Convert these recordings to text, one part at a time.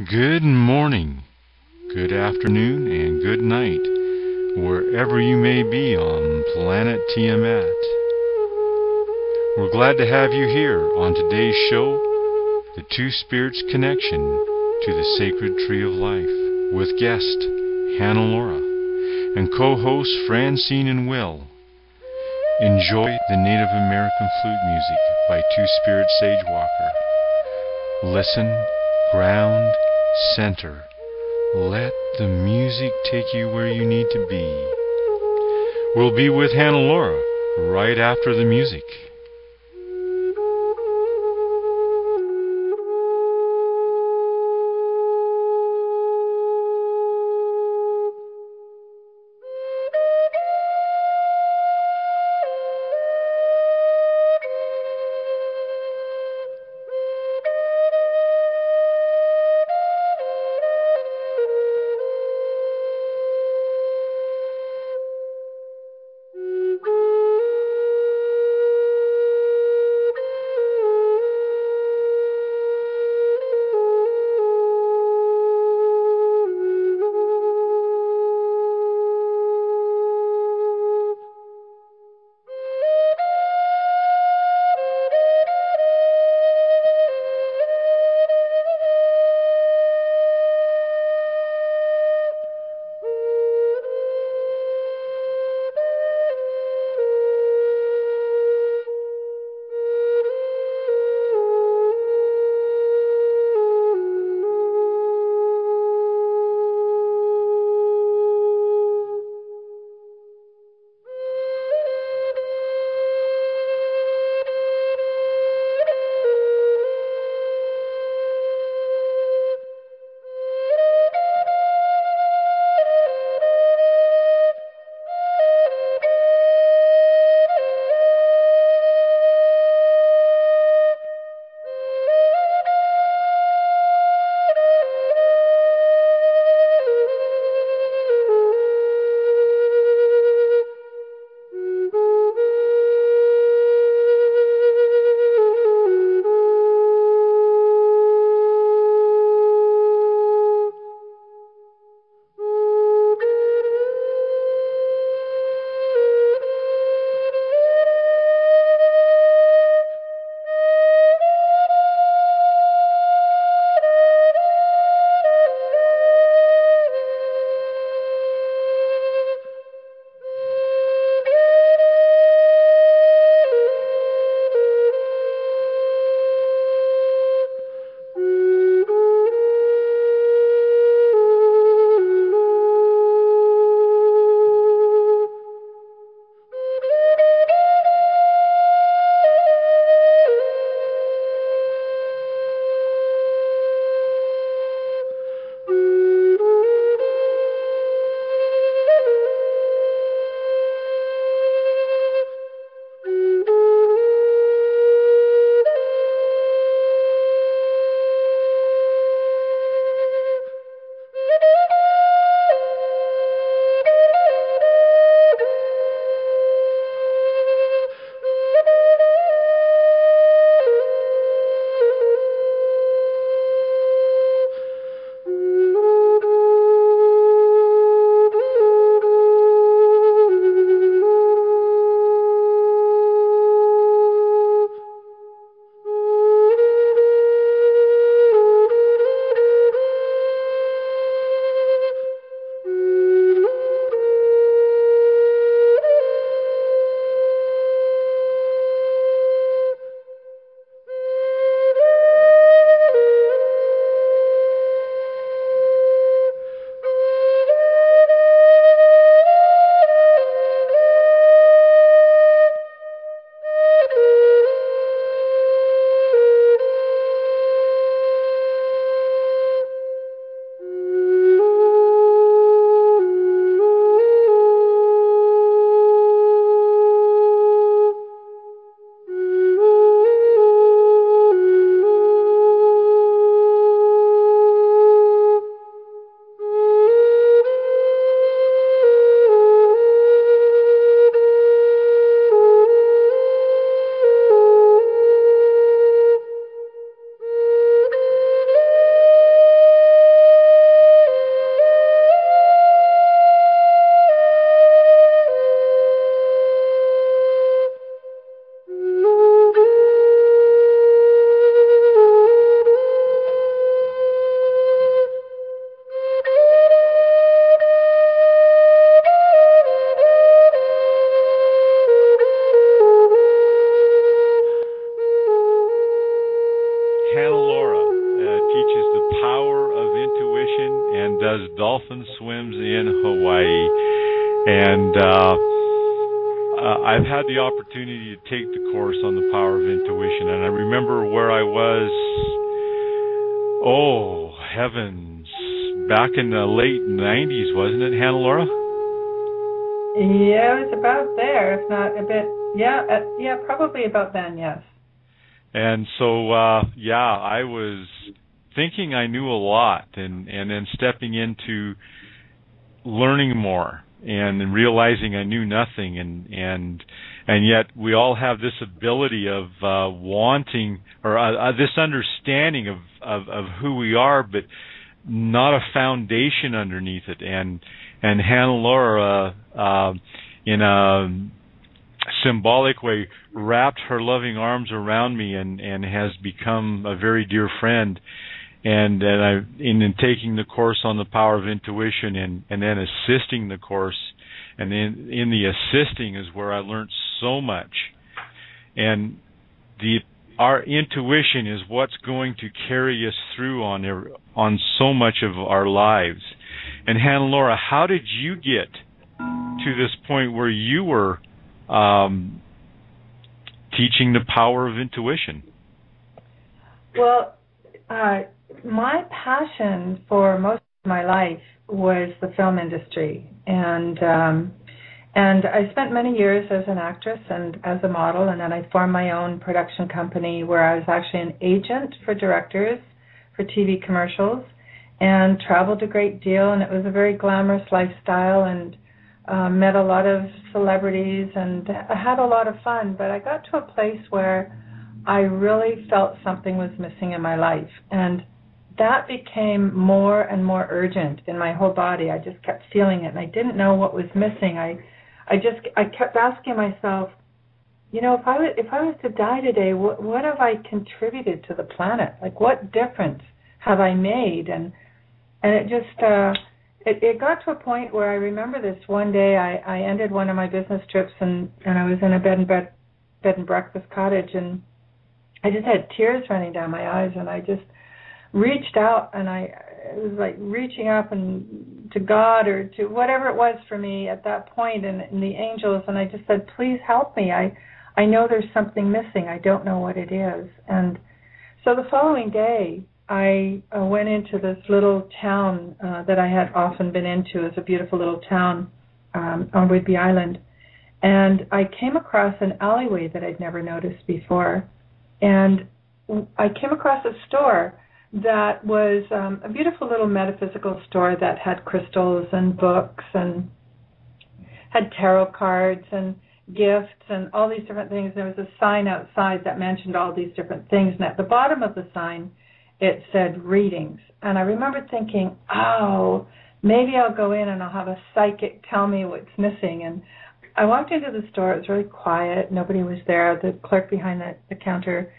Good morning, good afternoon, and good night, wherever you may be on planet Tiamat. We're glad to have you here on today's show, The Two Spirits Connection to the Sacred Tree of Life, with guest Hannelore and co-hosts Francine and Will. Enjoy the Native American flute music by Two Spirit Sagewalker. Listen, ground, center. Let the music take you where you need to be. We'll be with Hannelore right after the music. and does dolphin swims in Hawaii. And I've had the opportunity to take the course on the power of intuition, and I remember where I was, oh, heavens, back in the late 90s, wasn't it, Hannelore? Yeah, it was about there, if not a bit. Yeah, probably about then, yes. And so, I was thinking I knew a lot, and then stepping into learning more and realizing I knew nothing, and yet we all have this ability of wanting, or this understanding of who we are, but not a foundation underneath it. And Hannelore, in a symbolic way, wrapped her loving arms around me and has become a very dear friend. And in taking the course on the power of intuition and then assisting the course, and then in the assisting is where I learned so much. And our intuition is what's going to carry us through on so much of our lives. And Hannelore, how did you get to this point where you were teaching the power of intuition? Well, my passion for most of my life was the film industry, and I spent many years as an actress and as a model, and then I formed my own production company where I was actually an agent for directors for TV commercials, and traveled a great deal, and it was a very glamorous lifestyle, and met a lot of celebrities, and I had a lot of fun. But I got to a place where I really felt something was missing in my life, and that became more and more urgent in my whole body. I just kept feeling it, and I didn't know what was missing. I kept asking myself, if I was to die today, what have I contributed to the planet? Like, what difference have I made? And it just it got to a point where I remember this one day. I ended one of my business trips, and I was in a bed and breakfast cottage, and I just had tears running down my eyes, and I just reached out, and it was like reaching up and to God or to whatever it was for me at that point, and the angels, and I just said, please help me. I know there's something missing. I don't know what it is. And so the following day, I went into this little town that I had often been into. It's a beautiful little town on Whidbey Island. And I came across an alleyway that I'd never noticed before. And I came across a store that was a beautiful little metaphysical store that had crystals and books and had tarot cards and gifts and all these different things. There was a sign outside that mentioned all these different things. And at the bottom of the sign, it said readings. And I remember thinking, oh, maybe I'll go in and I'll have a psychic tell me what's missing. And I walked into the store. It was really quiet. Nobody was there. The clerk behind the counter,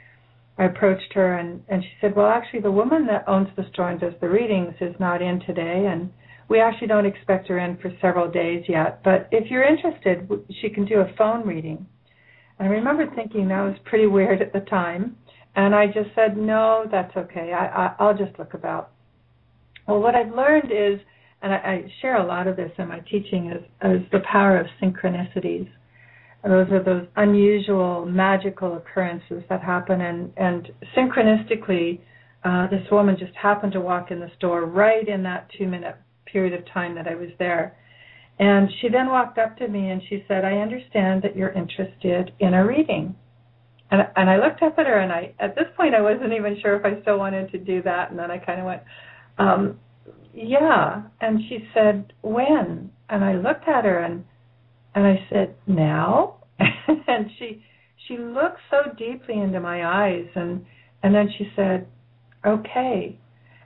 I approached her, and she said, well, actually, the woman that owns the store and does the readings is not in today, and we actually don't expect her in for several days yet. But if you're interested, she can do a phone reading. And I remember thinking that was pretty weird at the time, and I just said, no, that's okay. I'll just look about. Well, what I've learned is, and I share a lot of this in my teaching, is the power of synchronicities. Those are those unusual, magical occurrences that happen. And synchronistically, this woman just happened to walk in the store right in that 2-minute period of time that I was there. And she then walked up to me and she said, I understand that you're interested in a reading. And I looked up at her, and at this point I wasn't even sure if I still wanted to do that. And then I kind of went, yeah. And she said, when? And I looked at her, and I said, now? And she looked so deeply into my eyes, and then she said, okay.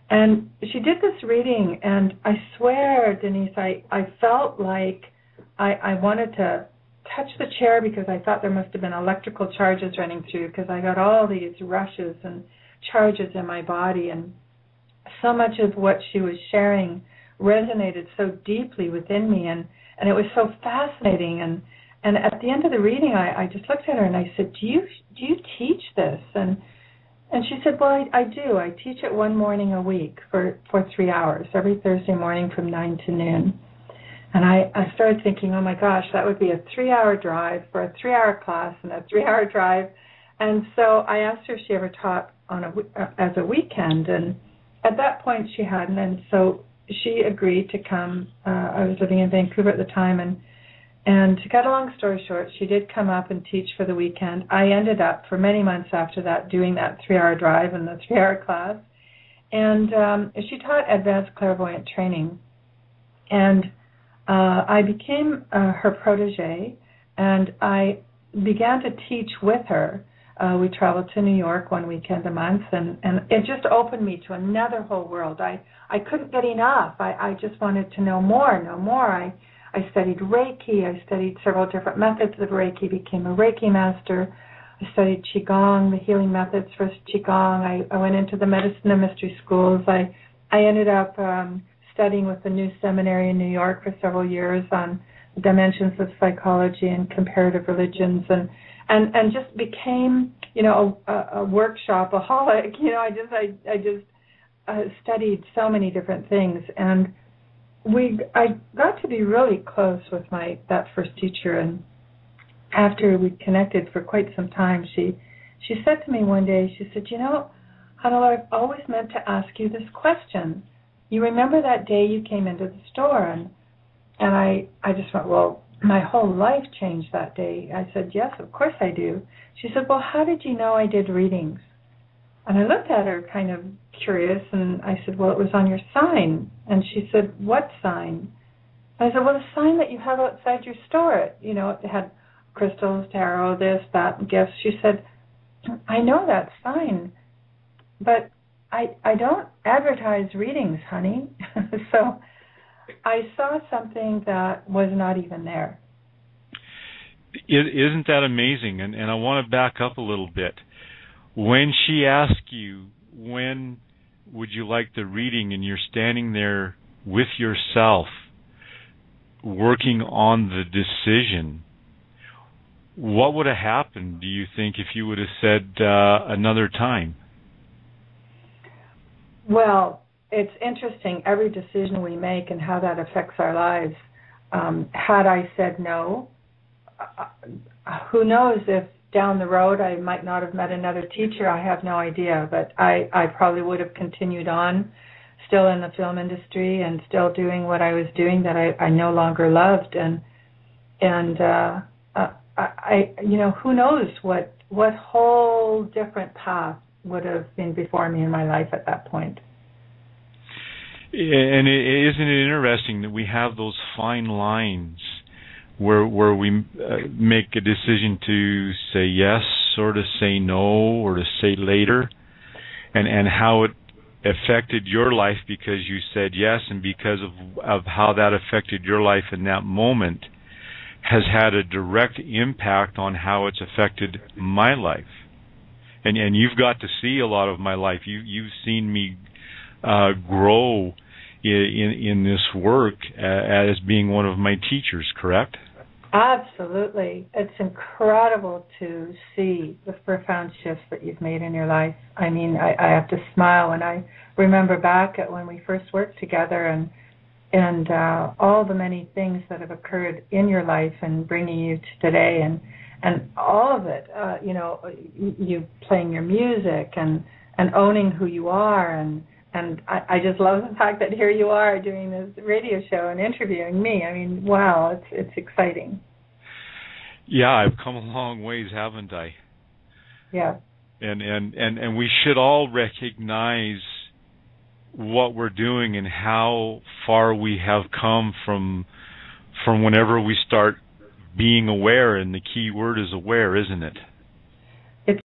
And she did this reading, and I swear, Dennise, I felt like I wanted to touch the chair because I thought there must have been electrical charges running through, because I got all these rushes and charges in my body, and so much of what she was sharing resonated so deeply within me, and it was so fascinating. And at the end of the reading, I just looked at her and I said, do you teach this? And And she said, well, I do. I teach it one morning a week for 3 hours, every Thursday morning from 9 to noon. And I started thinking, oh, my gosh, that would be a 3-hour drive for a 3-hour class and a 3-hour drive. And so I asked her if she ever taught as a weekend. And at that point, she hadn't. And so she agreed to come. I was living in Vancouver at the time. And to cut a long story short, she did come up and teach for the weekend. I ended up, for many months after that, doing that 3-hour drive and the 3-hour class. And she taught advanced clairvoyant training. And I became her protege, and I began to teach with her. We traveled to New York one weekend a month, and it just opened me to another whole world. I couldn't get enough. I just wanted to know more. I studied Reiki. I studied several different methods of Reiki, became a Reiki master. I studied Qigong, the healing methods for Qigong. I went into the medicine and mystery schools. I ended up studying with the New Seminary in New York for several years on the dimensions of psychology and comparative religions, and just became, a workshopaholic. I just studied so many different things, and I got to be really close with that first teacher. And after we connected for quite some time, she said to me one day, she said, Hannelore, I've always meant to ask you this question. You remember that day you came into the store? And I just went, well, my whole life changed that day. I said, yes, of course I do. She said, well, how did you know I did readings? And I looked at her kind of curious, and I said, well, it was on your sign. And she said, what sign? And I said, well, the sign that you have outside your store. It had crystals, tarot, this, that, and gifts. She said, I know that sign, but I don't advertise readings, honey. So I saw something that was not even there. Isn't that amazing? And I want to back up a little bit. When she asked you, when would you like the reading, and you're standing there with yourself working on the decision, what would have happened, do you think, if you would have said another time? Well, it's interesting, every decision we make and how that affects our lives. Had I said no, who knows if down the road I might not have met another teacher. I have no idea, but I probably would have continued on still in the film industry and still doing what I was doing that I no longer loved. And who knows what whole different path would have been before me in my life at that point. And isn't it interesting that we have those fine lines where we make a decision to say yes or to say no or to say later, and how it affected your life because you said yes, and because of how that affected your life in that moment has had a direct impact on how it's affected my life. And you've got to see a lot of my life. You've seen me grow in this work as being one of my teachers, correct? Absolutely. It's incredible to see the profound shifts that you've made in your life. I mean, I have to smile when I remember back at when we first worked together and all the many things that have occurred in your life and bringing you to today, and all of it, you playing your music and owning who you are, and I just love the fact that here you are doing this radio show and interviewing me. I mean, wow, it's exciting. Yeah, I've come a long ways, haven't I? Yeah. And we should all recognize what we're doing and how far we have come from whenever we start being aware, and the key word is aware, isn't it?